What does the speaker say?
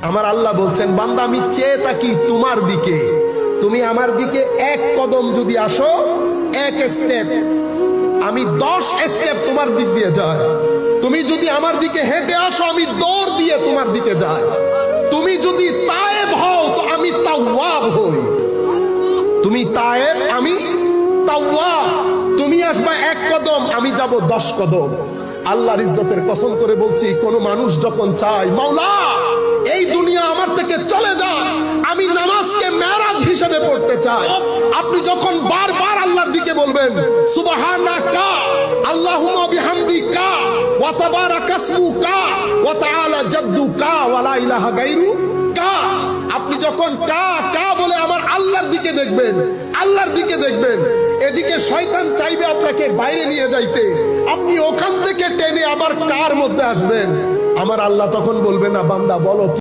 আমার আল্লাহ বলছেন, বান্দা আমি চেয়ে থাকি তোমার দিকে, তুমি আমার দিকে এক কদম যদি আসো, এক স্টেপ, আমি 10 স্টেপ তোমার দিক দিয়ে যাই। তুমি যদি আমার দিকে হেঁটে আসো, আমি দৌড় দিয়ে তোমার দিকে যাই। তুমি যদি তায়েব হও, তো আমি তাওয়াব হই। তুমি তায়েব, আমি তাওয়াব। তুমি আসবা এক কদম, আমি যাব 10 কদম। আল্লাহর ইজ্জতের কসম করে বলছি, কোন মানুষ যখন চায় মাওলা এই দুনিয়া আমার থেকে চলে যায়, আমি নামাজকে মেরাজ হিসেবে পড়তে চাই, আপনি যখন বারবার আল্লাহর দিকে বলবেন সুবহানাকা আল্লাহুম্মা বিহামদিকা ওয়া তাবারাকা ইসমুকা ওয়া তাআলা জাদ্দুকা ওয়া লা ইলাহা গায়রুকা, আপনি যখন কা কা বলে আমার আল্লাহর দিকে দেখবেন, আল্লাহর দিকে দেখবেন, এদিকে শয়তান চাইবে আপনাকে বাইরে নিয়ে যাইতে, আপনি ওখান থেকে টেনে আবার কার মধ্যে আসবেন, আমার আল্লাহ তখন বলবেন, না বান্দা বলো।